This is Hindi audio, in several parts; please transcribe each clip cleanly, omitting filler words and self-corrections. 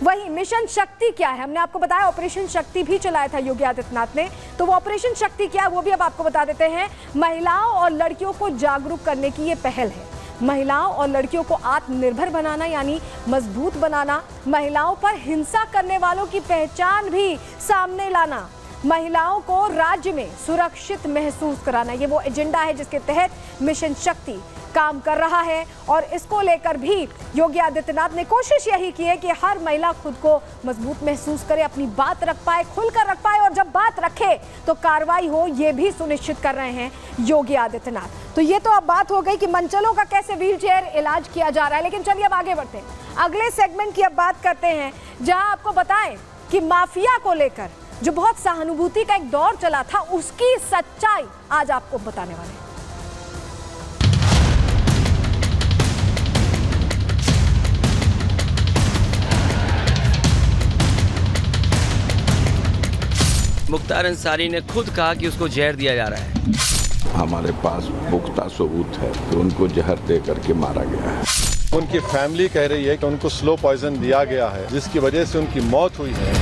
वही मिशन शक्ति क्या है, हमने आपको बताया ऑपरेशन शक्ति भी चलाया था योगी आदित्यनाथ ने, तो वो ऑपरेशन शक्ति क्या है वो भी अब आपको बता देते हैं। महिलाओं और लड़कियों को जागरूक करने की ये पहल है। महिलाओं और लड़कियों को आत्मनिर्भर बनाना यानी मजबूत बनाना, महिलाओं पर हिंसा करने वालों की पहचान भी सामने लाना, महिलाओं को राज्य में सुरक्षित महसूस कराना, ये वो एजेंडा है जिसके तहत मिशन शक्ति काम कर रहा है। और इसको लेकर भी योगी आदित्यनाथ ने कोशिश यही की है कि हर महिला खुद को मजबूत महसूस करे, अपनी बात रख पाए, खुलकर रख पाए, और जब बात रखे तो कार्रवाई हो, ये भी सुनिश्चित कर रहे हैं योगी आदित्यनाथ। तो ये तो अब बात हो गई कि मंचलों का कैसे व्हीलचेयर इलाज किया जा रहा है, लेकिन चलिए अब आगे बढ़ते हैं। अगले सेगमेंट की अब बात करते हैं जहां आपको बताएं कि माफिया को लेकर जो बहुत सहानुभूति का एक दौर चला था, उसकी सच्चाई आज आपको बताने वाले हैं। मुख्तार अंसारी ने खुद कहा कि उसको जहर दिया जा रहा है। हमारे पास पुख्ता सबूत है कि उनको जहर दे करके मारा गया है। उनकी फैमिली कह रही है कि उनको स्लो पॉइजन दिया गया है, जिसकी वजह से उनकी मौत हुई है।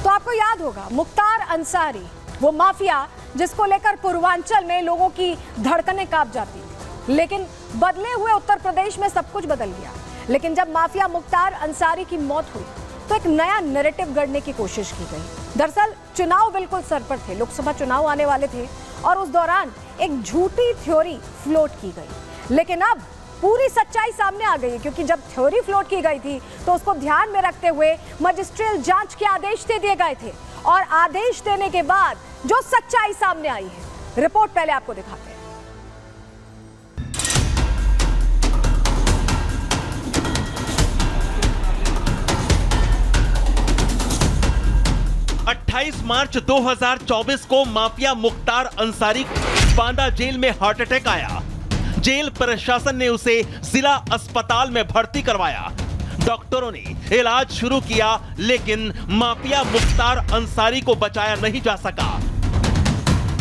तो आपको याद होगा मुख्तार अंसारी, वो माफिया जिसको लेकर पूर्वांचल में लोगों की धड़कनें कांप जाती थी, लेकिन बदले हुए उत्तर प्रदेश में सब कुछ बदल गया। लेकिन जब माफिया मुख्तार अंसारी की मौत हुई तो एक नया नैरेटिव गढ़ने की कोशिश की गई। दरअसल चुनाव बिल्कुल सर पर थे, लोकसभा चुनाव आने वाले थे, और उस दौरान एक झूठी थ्योरी फ्लोट की गई। लेकिन अब पूरी सच्चाई सामने आ गई है, क्योंकि जब थ्योरी फ्लोट की गई थी तो उसको ध्यान में रखते हुए मजिस्ट्रियल जांच के आदेश दे दिए गए थे, और आदेश देने के बाद जो सच्चाई सामने आई है, रिपोर्ट पहले आपको दिखाते हैं। 28 मार्च 2024 को माफिया मुख्तार अंसारी बांदा जेल में हार्ट अटैक आया। जेल प्रशासन ने उसे जिला अस्पताल में भर्ती करवाया। डॉक्टरों ने इलाज शुरू किया, लेकिन माफिया मुख्तार अंसारी को बचाया नहीं जा सका।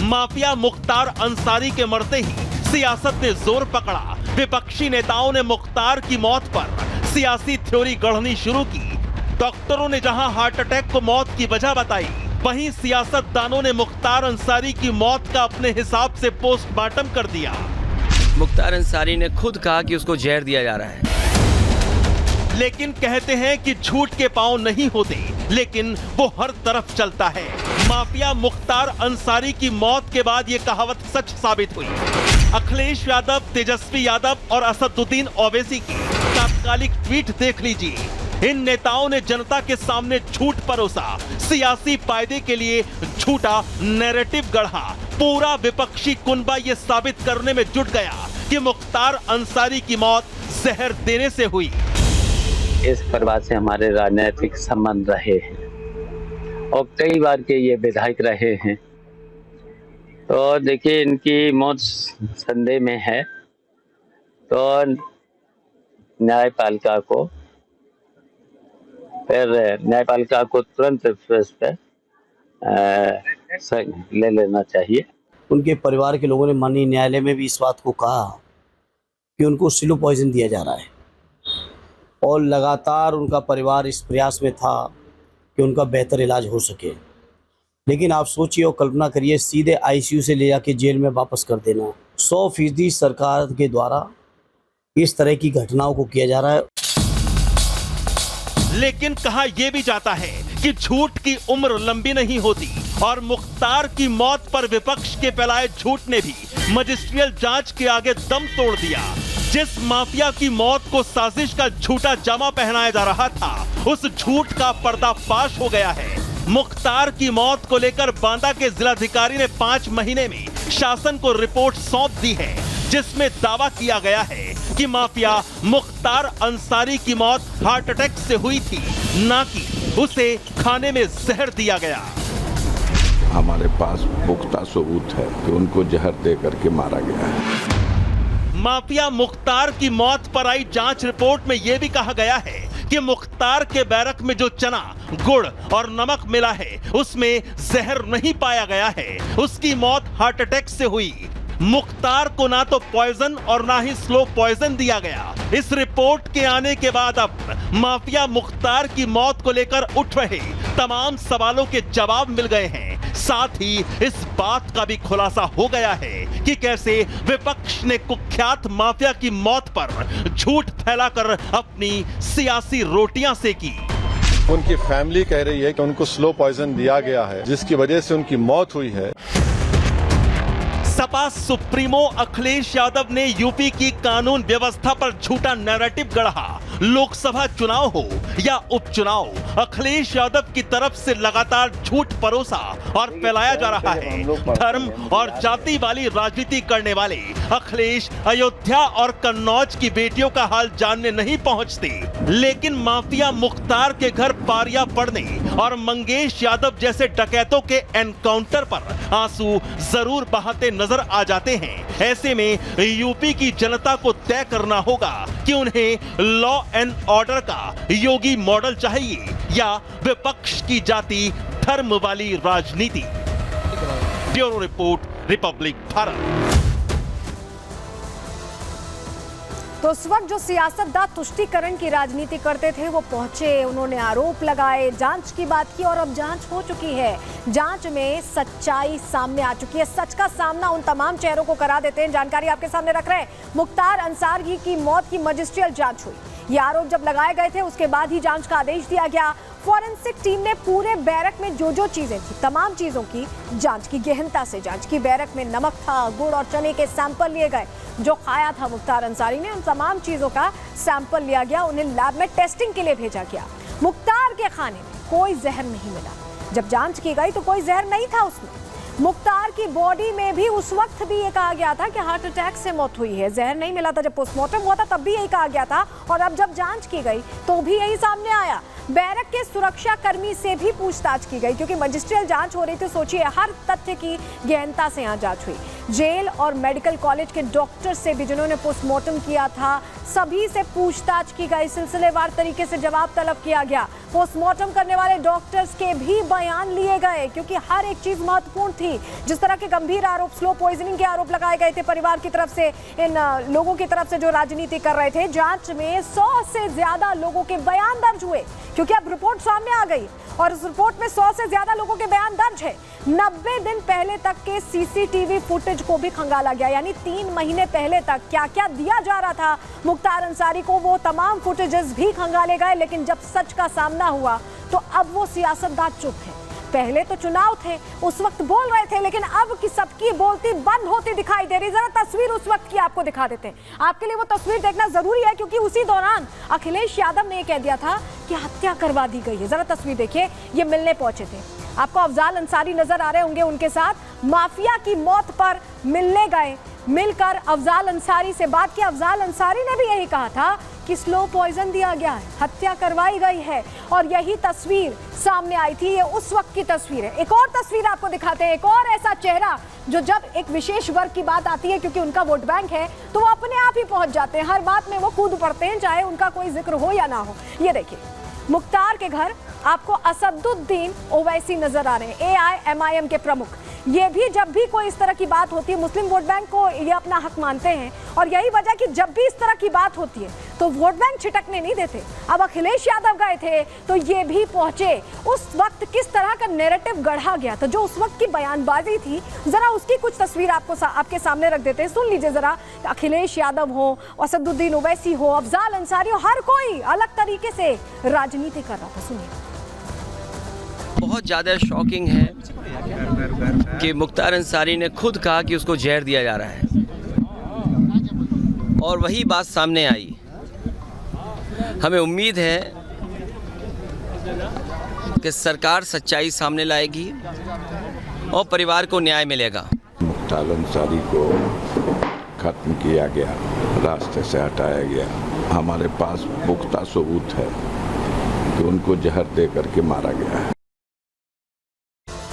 माफिया मुख्तार अंसारी के मरते ही सियासत ने जोर पकड़ा। विपक्षी नेताओं ने मुख्तार की मौत पर सियासी थ्योरी गढ़नी शुरू की। डॉक्टरों ने जहां हार्ट अटैक को मौत की वजह बताई, वहीं सियासतदानों ने मुख्तार अंसारी की मौत का अपने हिसाब से पोस्टमार्टम कर दिया। मुख्तार अंसारी ने खुद कहा कि उसको जहर दिया जा रहा है, लेकिन कहते हैं कि झूठ के पांव नहीं होते, लेकिन वो हर तरफ चलता है। माफिया मुख्तार अंसारी की मौत के बाद ये कहावत सच साबित हुई। अखिलेश यादव, तेजस्वी यादव और असदुद्दीन ओवैसी की तात्कालिक ट्वीट देख लीजिए। इन नेताओं ने जनता के सामने झूठ परोसा, सियासी फायदे के लिए झूठा नैरेटिव गढ़ा। पूरा विपक्षी कुनबा ये साबित करने में जुट गया कि मुख्तार अंसारी की मौत जहर देने से हुई। इस परिवार से हमारे राजनीतिक संबंध रहे हैं और कई बार के ये विधायक रहे हैं। तो देखिए, इनकी मौत संदेह में है, तो न्यायपालिका को तुरंत इस पर ले लेना चाहिए। उनके परिवार के लोगों ने माननीय न्यायालय में भी इस बात को कहा कि उनको स्लो पॉइजन दिया जा रहा है, और लगातार उनका परिवार इस प्रयास में था कि उनका बेहतर इलाज हो सके। लेकिन आप सोचिए और कल्पना करिए, सीधे आईसीयू से ले जाके जेल में वापस कर देना। 100% सरकार के द्वारा इस तरह की घटनाओं को किया जा रहा है। लेकिन कहा यह भी जाता है कि झूठ की उम्र लंबी नहीं होती, और मुख्तार की मौत पर विपक्ष के फैलाए झूठ ने भी मजिस्ट्रियल जांच के आगे दम तोड़ दिया। जिस माफिया की मौत को साजिश का झूठा जामा पहनाया जा रहा था, उस झूठ का पर्दाफाश हो गया है। मुख्तार की मौत को लेकर बांदा के जिलाधिकारी ने 5 महीने में शासन को रिपोर्ट सौंप दी है, जिसमें दावा किया गया है कि माफिया मुख्तार अंसारी की मौत हार्ट अटैक से हुई थी, ना कि उसे खाने में जहर दिया गया। हमारे पास पुख्ता सबूत है कि उनको जहर दे करके मारा गया है। माफिया मुख्तार की मौत पर आई जांच रिपोर्ट में यह भी कहा गया है कि मुख्तार के बैरक में जो चना, गुड़ और नमक मिला है, उसमें जहर नहीं पाया गया है। उसकी मौत हार्ट अटैक से हुई। मुख्तार को ना तो पॉइजन और ना ही स्लो पॉइजन दिया गया। इस रिपोर्ट के आने के बाद अब माफिया मुख्तार की मौत को लेकर उठ रहे तमाम सवालों के जवाब मिल गए हैं। साथ ही इस बात का भी खुलासा हो गया है कि कैसे विपक्ष ने कुख्यात माफिया की मौत पर झूठ फैलाकर अपनी सियासी रोटियां सेकी। उनकी फैमिली कह रही है कि उनको स्लो पॉइजन दिया गया है, जिसकी वजह से उनकी मौत हुई है। सपा सुप्रीमो अखिलेश यादव ने यूपी की कानून व्यवस्था पर झूठा नैरेटिव गढ़ा। लोकसभा चुनाव हो या उपचुनाव, अखिलेश यादव की तरफ से लगातार झूठ परोसा और फैलाया जा रहा है। धर्म और जाति वाली राजनीति करने वाले अखिलेश अयोध्या और कन्नौज की बेटियों का हाल जानने नहीं पहुंचते, लेकिन माफिया मुख्तार के घर पारिया पड़ने और मंगेश यादव जैसे डकैतों के एनकाउंटर पर आंसू जरूर बहाते नजर आ जाते हैं। ऐसे में यूपी की जनता को तय करना होगा कि उन्हें लॉ एंड ऑर्डर का योगी मॉडल चाहिए या विपक्ष की जाति धर्म वाली राजनीति। Bureau report, Republic Bharat. तो उस वक्त जो सियासतदान तुष्टीकरण की राजनीति करते थे वो पहुंचे, उन्होंने आरोप लगाए, जांच की बात की और अब जांच हो चुकी है। जांच में सच्चाई सामने आ चुकी है। सच का सामना उन तमाम चेहरों को करा देते हैं। जानकारी आपके सामने रख रहे हैं। मुख्तार अंसारी की मौत की मजिस्ट्रियल जांच हुई। ये आरोप जब लगाए गए थे उसके बाद ही जांच का आदेश दिया गया। फॉरेंसिक टीम ने पूरे बैरक में जो जो चीजें थी तमाम चीजों की जांच की, गहनता से जांच की। बैरक में नमक था, गुड़ और चने के सैंपल लिए गए। जो खाया था मुख्तार अंसारी ने, उन तमाम चीजों का सैंपल लिया गया, उन्हें लैब में टेस्टिंग के लिए भेजा गया। मुख्तार के खाने में कोई जहर नहीं मिला। जब जांच की गई तो कोई जहर नहीं था उसमें। मुख्तार की बॉडी में भी उस वक्त भी ये कहा गया था कि हार्ट अटैक से मौत हुई है, जहर नहीं मिला था। जब पोस्टमार्टम हुआ था तब भी यही कहा गया था और अब जब जांच की गई तो भी यही सामने आया। बैरक के सुरक्षा कर्मी से भी पूछताछ की गई क्योंकि मजिस्ट्रियल जांच हो रही थी। सोचिए, हर तथ्य की गहनता से यहाँ जांच हुई। जेल और मेडिकल कॉलेज के डॉक्टर से भी जिन्होंने पोस्टमार्टम किया था, सभी से पूछताछ की गई। सिलसिलेवार तरीके से जवाब तलब किया गया। पोस्टमार्टम करने वाले डॉक्टर्स के भी बयान लिए गए क्योंकि हर एक चीज महत्वपूर्ण थी। जिस तरह के गंभीर आरोप, स्लो पॉइजनिंग के आरोप लगाए गए थे परिवार की तरफ से, इन लोगों की तरफ से जो राजनीति कर रहे थे, जांच में 100 से ज्यादा लोगों के बयान दर्ज हुए क्योंकि अब रिपोर्ट सामने आ गई और उस रिपोर्ट में 100 से ज्यादा लोगों के बयान दर्ज है। 90 दिन पहले तक के सीसीटीवी फुटेज को भी खंगाला गया, यानी 3 महीने पहले तक क्या क्या दिया जा रहा था मुख्तार अंसारी को, वो तमाम फुटेजेस भी खंगाले गए। लेकिन जब सच का सामना हुआ तो अब वो सियासतदान चुप है। पहले तो चुनाव थे, उस वक्त बोल रहे थे, लेकिन अब की सबकी बोलती बंद होती दिखाई दे रही। जरा तस्वीर उस वक्त की आपको दिखा देते हैं। आपके लिए वो तस्वीर देखना जरूरी है क्योंकि उसी दौरान अखिलेश यादव ने कह दिया था कि हत्या करवा दी गई है। जरा तस्वीर देखिए, ये मिलने पहुंचे थे। आपको अफजाल अंसारी नजर आ रहे होंगे, उनके साथ माफिया की मौत पर मिलने गए। मिलकर अफजाल अंसारी से बात की। अफजाल अंसारी ने भी यही कहा था कि स्लो पॉइजन दिया गया है, हत्या करवाई गई है और यही तस्वीर सामने आई थी। ये उस वक्त की तस्वीर है। एक और तस्वीर आपको दिखाते हैं, एक और ऐसा चेहरा जो जब एक विशेष वर्ग की बात आती है क्योंकि उनका वोट बैंक है तो वो अपने आप ही पहुंच जाते हैं, हर बात में वो कूद पड़ते हैं, चाहे उनका कोई जिक्र हो या ना हो। ये देखिए, मुख्तार के घर आपको असदुद्दीन ओवैसी नजर आ रहे हैं, AIMIM के प्रमुख। ये भी जब भी कोई इस तरह की बात होती है, मुस्लिम वोट बैंक को ये अपना हक मानते हैं और यही वजह कि जब भी इस तरह की बात होती है तो वोट बैंक छिटकने नहीं देते। अब अखिलेश यादव गए थे तो ये भी पहुंचे। उस वक्त किस तरह का नैरेटिव गढ़ा गया था, जो उस वक्त की बयानबाजी थी, जरा उसकी कुछ तस्वीर आपके सामने रख देते हैं। सुन लीजिए जरा। अखिलेश यादव हो, असदुद्दीन ओवैसी हो, अफजाल अंसारी हो, हर कोई अलग तरीके से राजनीति कर रहा था। सुनिए। बहुत ज़्यादा शॉकिंग है कि मुख्तार अंसारी ने खुद कहा कि उसको जहर दिया जा रहा है और वही बात सामने आई। हमें उम्मीद है कि सरकार सच्चाई सामने लाएगी और परिवार को न्याय मिलेगा। मुख्तार अंसारी को खत्म किया गया, रास्ते से हटाया गया। हमारे पास पुख्ता सबूत है कि उनको जहर दे करके मारा गया है।